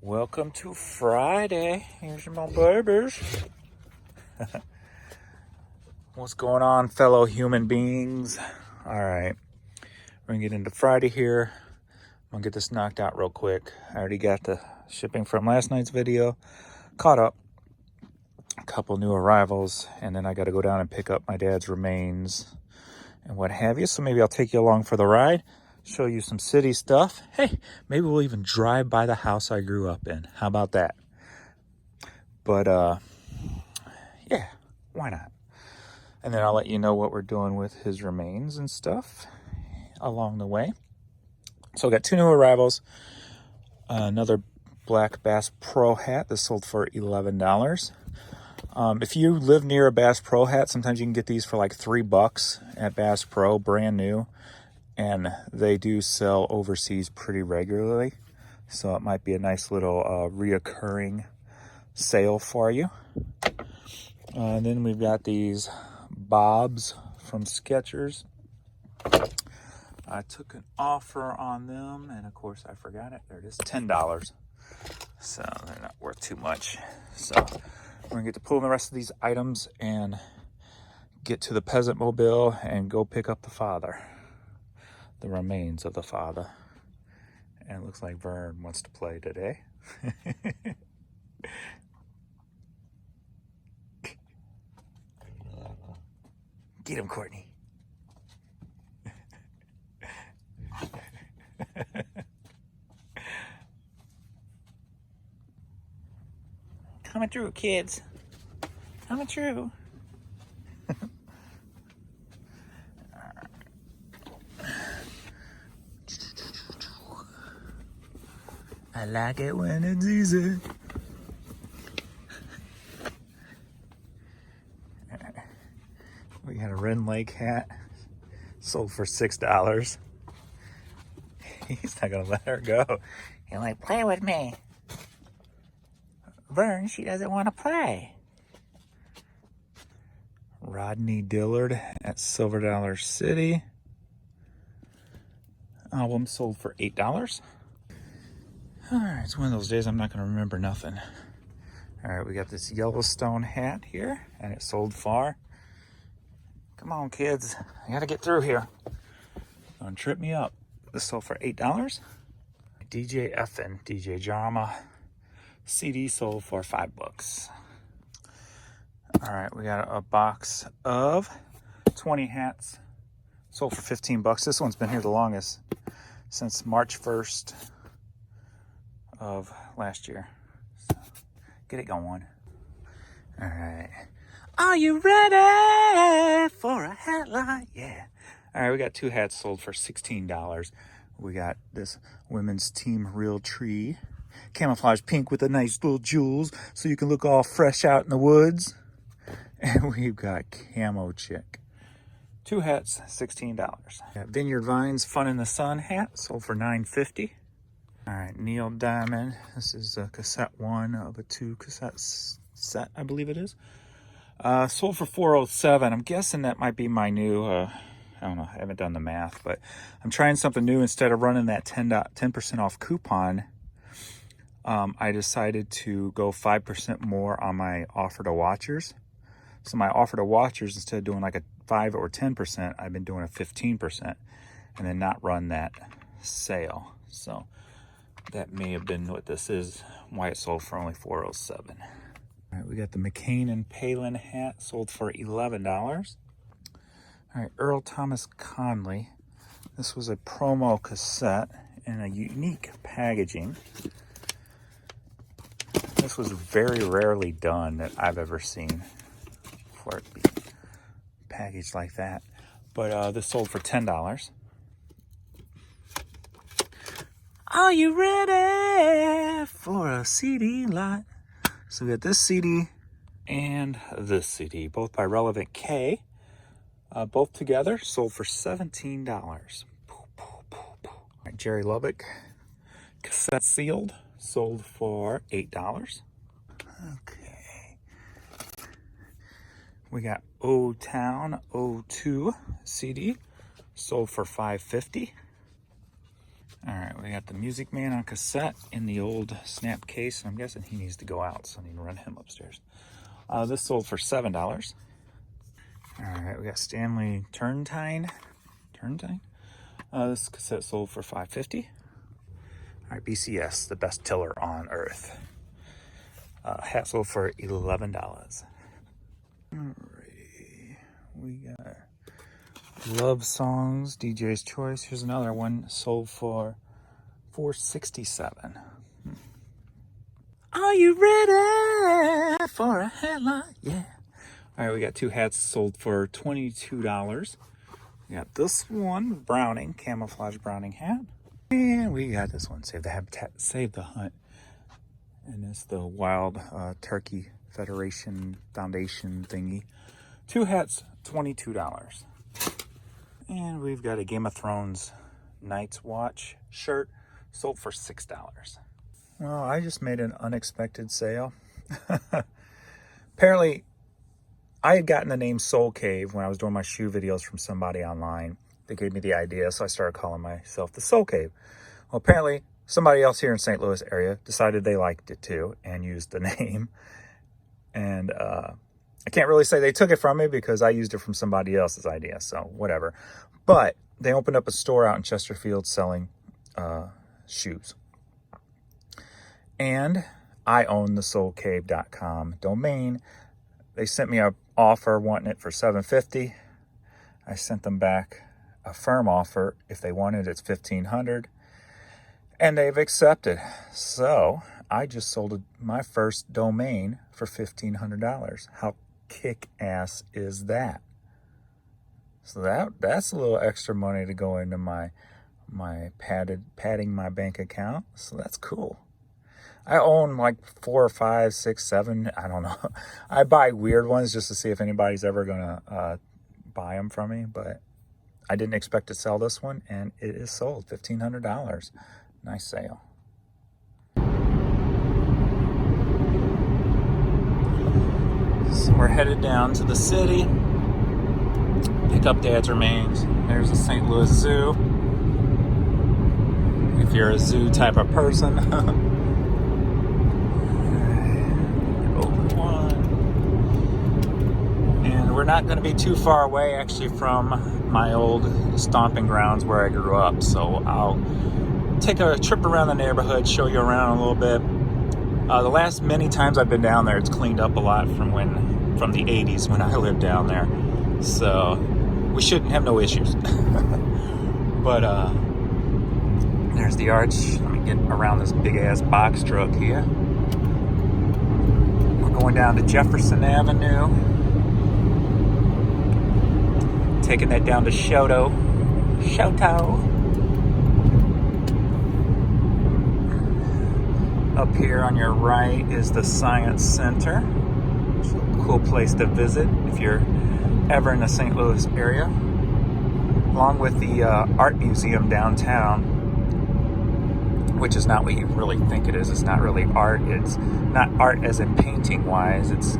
Welcome to Friday. Here's my babies. What's going on, fellow human beings? All right, we're gonna get into Friday here. I'm gonna get this knocked out real quick. I already got the shipping from last night's video caught up. A couple new arrivals, and then I got to go down and pick up my dad's remains and what have you. So maybe I'll take you along for the ride, show you some city stuff. Hey, maybe we'll even drive by the house I grew up in. How about that? But yeah, why not? And then I'll let you know what we're doing with his remains and stuff along the way. So I got two new arrivals. Another black Bass Pro hat that sold for $11. If you live near a Bass Pro hat, sometimes you can get these for like $3 at Bass Pro, brand new. And they do sell overseas pretty regularly. So it might be a nice little reoccurring sale for you. And then we've got these Bobs from Skechers. I took an offer on them, and of course I forgot it. There it is, $10. So they're not worth too much. So we're gonna get to pulling the rest of these items and get to the peasant mobile and go pick up the father, the remains of the father. And it looks like Vern wants to play today. Get him, Courtney. Coming through, kids. Coming through. I like it when it's easy. We got a Red Lake hat, sold for $6. He's not gonna let her go. He's like, play with me. Vern, she doesn't want to play. Rodney Dillard at Silver Dollar City. Album sold for $8. All right, it's one of those days I'm not gonna remember nothing. All right, we got this Yellowstone hat here, and it sold for, come on kids, I gotta get through here. Don't trip me up. This sold for $8. DJ Effin, DJ Drama CD sold for $5. All right, we got a box of 20 hats, sold for $15. This one's been here the longest, since March 1st of last year. So get it going. All right. Are you ready for a hat line? Yeah. All right, we got two hats sold for $16. We got this women's team Real Tree, camouflage pink with a nice little jewels, so you can look all fresh out in the woods. And we've got Camo Chick. Two hats, $16. Got Vineyard Vines Fun in the Sun hat, sold for $9.50. All right, Neil Diamond. This is a cassette one of a 2 cassette set, I believe it is. Sold for $4.07. I'm guessing that might be my new, I don't know, I haven't done the math, but I'm trying something new. Instead of running that 10% off coupon, I decided to go 5% more on my offer to watchers. So my offer to watchers, instead of doing like a 5 or 10%, I've been doing a 15% and then not run that sale. So that may have been what this is, why it sold for only $4.07. All right, we got the McCain and Palin hat, sold for $11. All right, Earl Thomas Conley. This was a promo cassette in a unique packaging. This was very rarely done that I've ever seen for it to be packaged like that. But this sold for $10. Are you ready for a CD lot? So we got this CD and this CD, both by Relevant K. Both together sold for $17. All right, Jerry Lubbock, cassette sealed, sold for $8. Okay. We got O-Town 02 CD, sold for $5.50. All right, we got the Music Man on cassette in the old snap case. I'm guessing he needs to go out, so I need to run him upstairs. This sold for $7. All right, we got Stanley Turrentine. This cassette sold for $5.50. All right, BCS, the best tiller on earth. Hat sold for $11. Alrighty, we got Love Songs, DJ's Choice. Here's another one, sold for $4.67. Are you ready for a headline? Yeah. All right, we got two hats sold for $22. We got this one, Browning, camouflage Browning hat. And we got this one, Save the Habitat, Save the Hunt. And it's the Wild Turkey Federation Foundation thingy. Two hats, $22. And we've got a Game of Thrones Night's Watch shirt, sold for $6. Well, I just made an unexpected sale. Apparently, I had gotten the name Soul Cave when I was doing my shoe videos from somebody online. They gave me the idea, so I started calling myself the Soul Cave. Well, apparently, somebody else here in St. Louis area decided they liked it too and used the name. And I can't really say they took it from me because I used it from somebody else's idea, so whatever. But they opened up a store out in Chesterfield selling shoes. And I own the soulcave.com domain. They sent me an offer wanting it for $750. I sent them back a firm offer. If they wanted it's $1,500. And they've accepted. So I just sold my first domain for $1,500. How kick-ass is that? So that's a little extra money to go into my padding my bank account. So that's cool. I own like 4 or 5, 6, 7. I don't know. I buy weird ones just to see if anybody's ever gonna buy them from me. But I didn't expect to sell this one, and it is sold. $1,500. Nice sale. So we're headed down to the city, pick up Dad's remains. There's the St. Louis Zoo. If you're a zoo type of person. Open one. And we're not going to be too far away actually from my old stomping grounds where I grew up. So I'll take a trip around the neighborhood, show you around a little bit. The last many times I've been down there, it's cleaned up a lot from the 80s when I lived down there. So we shouldn't have no issues. But there's the arch. Let me get around this big ass box truck here. We're going down to Jefferson Avenue. Taking that down to Shoto. Up here on your right is the Science Center. It's a cool place to visit if you're ever in the St. Louis area. Along with the Art Museum downtown, which is not what you really think it is. It's not really art. It's not art as in painting wise. It's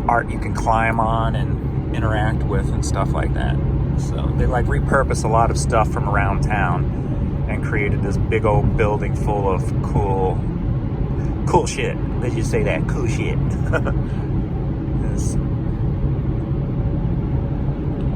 art you can climb on and interact with and stuff like that. So they like repurpose a lot of stuff from around town and created this big old building full of cool shit. Let's just say that, cool shit. It's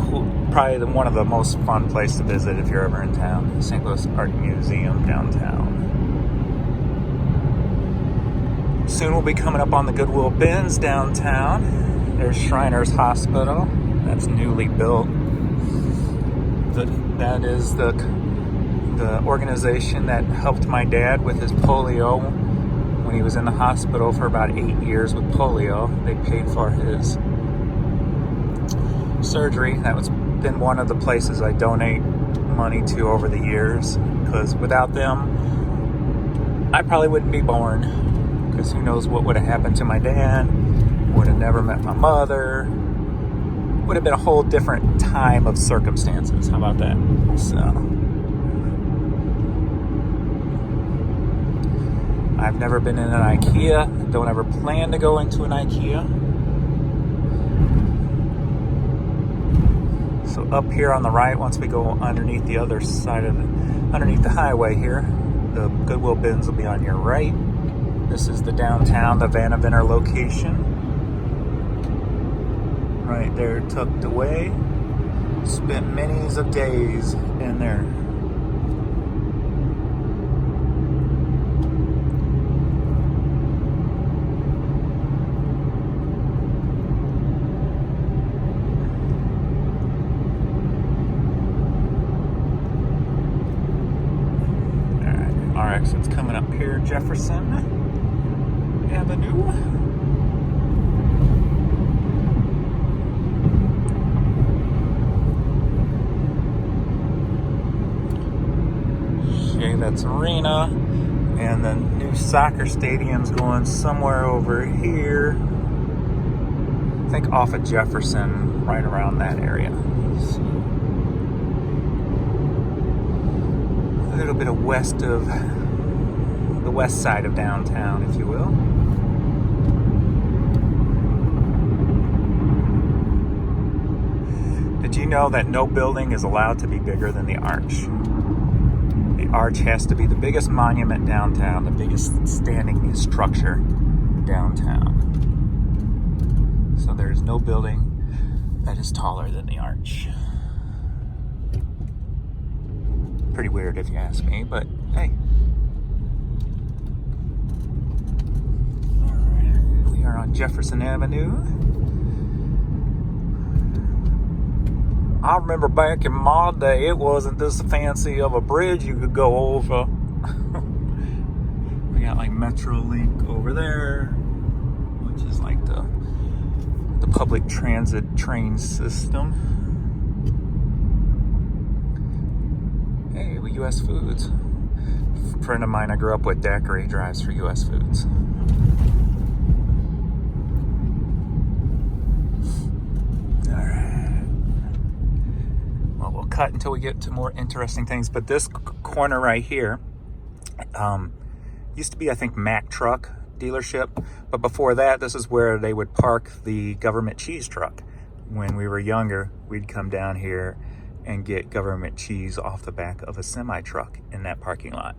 cool. Probably one of the most fun places to visit if you're ever in town. St. Louis Art Museum downtown. Soon we'll be coming up on the Goodwill Bins downtown. There's Shriners Hospital. That's newly built. That is the organization that helped my dad with his polio when he was in the hospital for about 8 years with polio. They paid for his surgery. That was been one of the places I donate money to over the years, because without them I probably wouldn't be born, because who knows what would have happened to my dad. Would have never met my mother. Would have been a whole different time of circumstances. How about that? So I've never been in an IKEA. Don't ever plan to go into an IKEA. So up here on the right, once we go underneath the other side of underneath the highway here, the Goodwill bins will be on your right. This is the downtown, the Vanaventer location. Right there, tucked away. Spent many of days in there. Our exit's coming up here, Jefferson Avenue. Okay, that's Arena, and the new soccer stadium's going somewhere over here. I think off of Jefferson, right around that area. So, a little bit of west of the west side of downtown, if you will. Did you know that no building is allowed to be bigger than the arch? The arch has to be the biggest monument downtown, the biggest standing structure downtown. So there's no building that is taller than the arch. Pretty weird if you ask me, but hey. Alright, we are on Jefferson Avenue. I remember back in my day, it wasn't this fancy of a bridge you could go over. We got like Metrolink over there, which is like the public transit train system. Hey, we U.S. Foods. A friend of mine I grew up with, Daiquiri, drives for U.S. Foods. Cut until we get to more interesting things, but this corner right here used to be, I think, Mack truck dealership, but before that, this is where they would park the government cheese truck. When we were younger, we'd come down here and get government cheese off the back of a semi truck in that parking lot.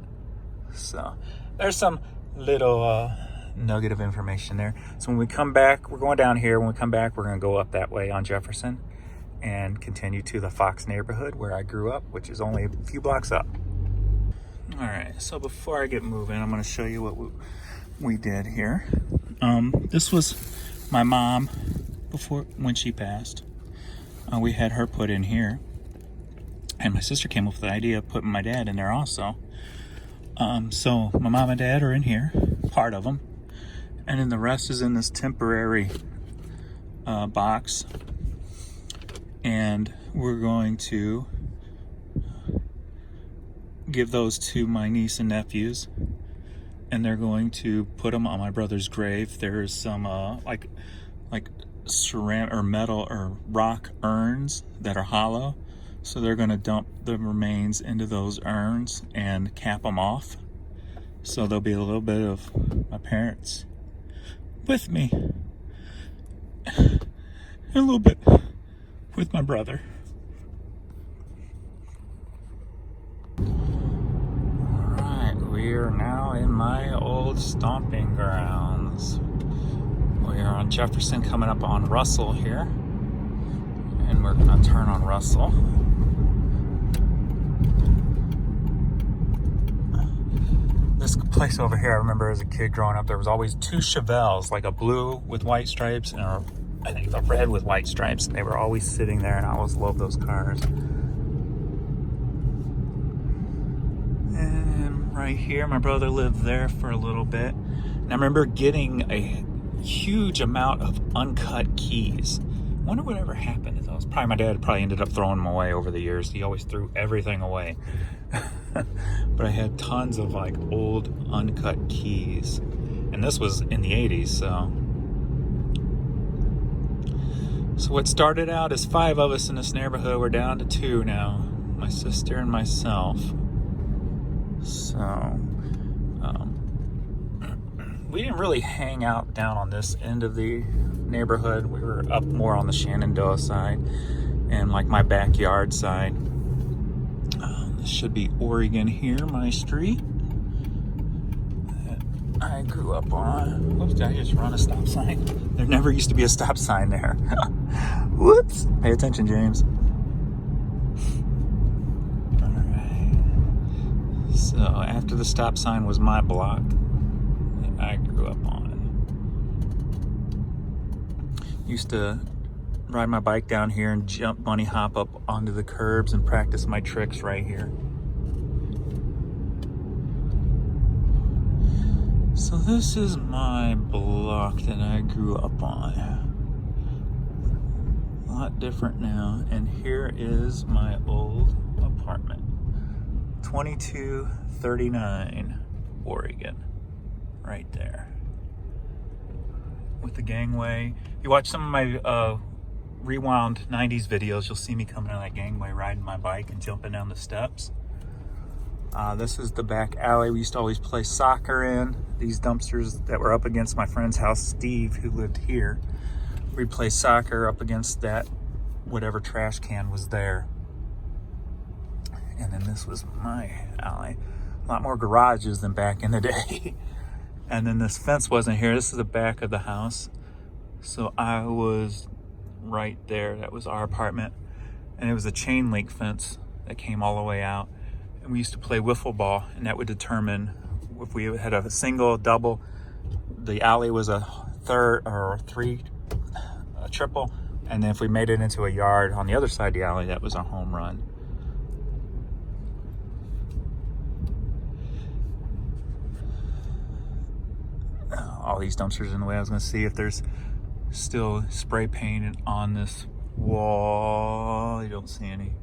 So there's some little nugget of information there. So when we come back, we're going down here. When we come back, we're going to go up that way on Jefferson and continue to the Fox neighborhood where I grew up, which is only a few blocks up. All right, so before I get moving, I'm going to show you what we did here. This was my mom when she passed. We had her put in here, and my sister came up with the idea of putting my dad in there also. So my mom and dad are in here, part of them, and then the rest is in this temporary box. And we're going to give those to my niece and nephews, and they're going to put them on my brother's grave. There's some like ceramic or metal or rock urns that are hollow, so they're going to dump the remains into those urns and cap them off. So there'll be a little bit of my parents with me, and a little bit with my brother. Alright, we are now in my old stomping grounds. We are on Jefferson, coming up on Russell here. And we're going to turn on Russell. This place over here, I remember as a kid growing up, there was always two Chevelles, like a blue with white stripes and I think the red with white stripes. They were always sitting there, and I always loved those cars. And right here, my brother lived there for a little bit. And I remember getting a huge amount of uncut keys. I wonder whatever happened to those. My dad ended up throwing them away over the years. He always threw everything away. But I had tons of like old uncut keys. And this was in the 80s, So what started out as 5 of us in this neighborhood, we're down to 2 now. My sister and myself. So, we didn't really hang out down on this end of the neighborhood. We were up more on the Shenandoah side. and like my backyard side. This should be Oregon here, my street that I grew up on. Whoops, did I just run a stop sign? There never used to be a stop sign there. Whoops, pay attention, James. All right. So after the stop sign was my block that I grew up on. Used to ride my bike down here and jump bunny hop up onto the curbs and practice my tricks right here. So this is my block that I grew up on. A lot different now. And here is my old apartment. 2239 Oregon. Right there. With the gangway. You watch some of my rewound 90s videos, you'll see me coming down that gangway riding my bike and jumping down the steps. This is the back alley we used to always play soccer in. These dumpsters that were up against my friend's house, Steve, who lived here. We'd play soccer up against that, whatever trash can was there. And then this was my alley. A lot more garages than back in the day. And then this fence wasn't here. This is the back of the house. So I was right there. That was our apartment. And it was a chain link fence that came all the way out. And we used to play wiffle ball, and that would determine if we had a single, double. The alley was a third or a triple. And then if we made it into a yard on the other side of the alley, that was a home run. All these dumpsters in the way. I was going to see if there's still spray painted on this wall. You don't see any.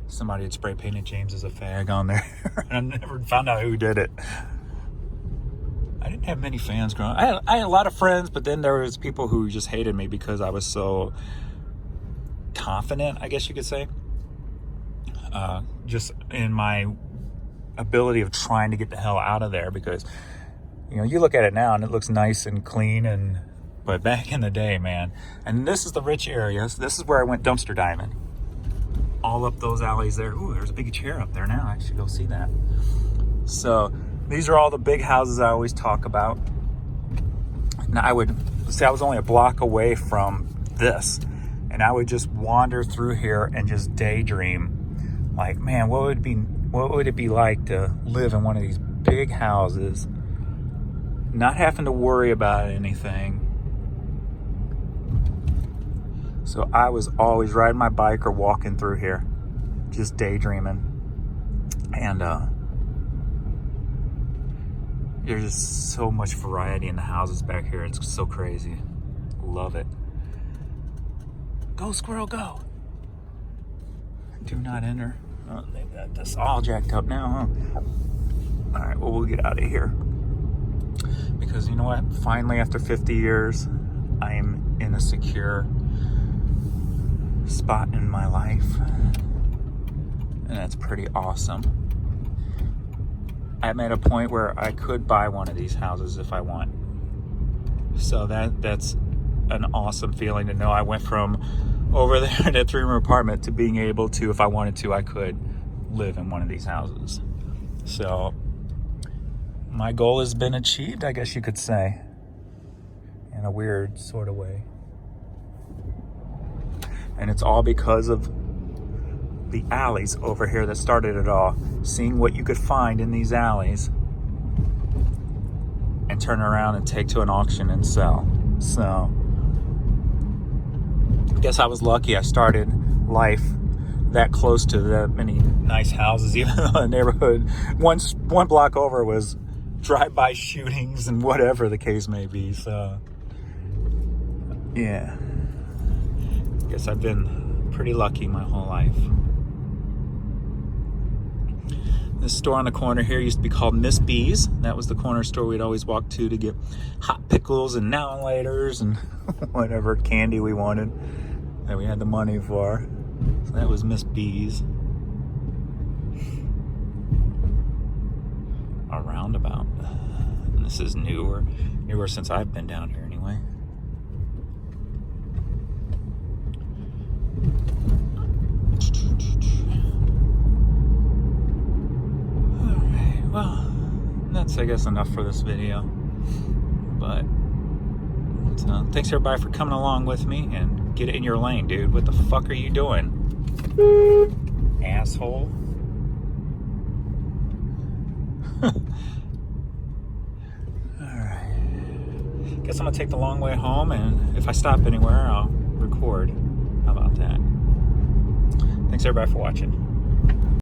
Somebody had spray painted James as a fag on there. I never found out who did it. I didn't have many fans growing up. I had a lot of friends, but then there was people who just hated me because I was so confident, I guess you could say. Just in my ability of trying to get the hell out of there, because you know, you look at it now and it looks nice and clean, but back in the day, man. And this is the rich areas. This is where I went dumpster diving. All up those alleys there. Ooh, there's a big chair up there now. I should go see that. So these are all the big houses I always talk about. Now I would say I was only a block away from this, and I would just wander through here and just daydream. Like, man, what would it be like to live in one of these big houses? Not having to worry about anything. So I was always riding my bike or walking through here, just daydreaming. And there's just so much variety in the houses back here. It's so crazy. Love it. Go, squirrel, go. Do not enter. Oh, they got this all jacked up now, huh? All right, well, we'll get out of here. Because you know what? Finally, after 50 years, I am in a secure spot in my life. And that's pretty awesome. I'm at a point where I could buy one of these houses if I want. So that's an awesome feeling to know I went from over there in that 3-room apartment to being able to, if I wanted to, I could live in one of these houses. So my goal has been achieved, I guess you could say, in a weird sort of way. And it's all because of the alleys over here that started it all. Seeing what you could find in these alleys and turn around and take to an auction and sell. So I guess I was lucky I started life that close to that many nice houses, even though the neighborhood one block over was drive-by shootings and whatever the case may be. So yeah, guess I've been pretty lucky my whole life. This store on the corner here used to be called Miss B's. That was the corner store we'd always walk to get hot pickles and now and laters and whatever candy we wanted that we had the money for. So that was Miss B's. A roundabout. And this is newer since I've been down here anyway. I guess enough for this video. But thanks everybody for coming along with me, and get it in your lane, dude. What the fuck are you doing? Asshole. Alright. Guess I'm gonna take the long way home, and if I stop anywhere, I'll record. How about that? Thanks everybody for watching.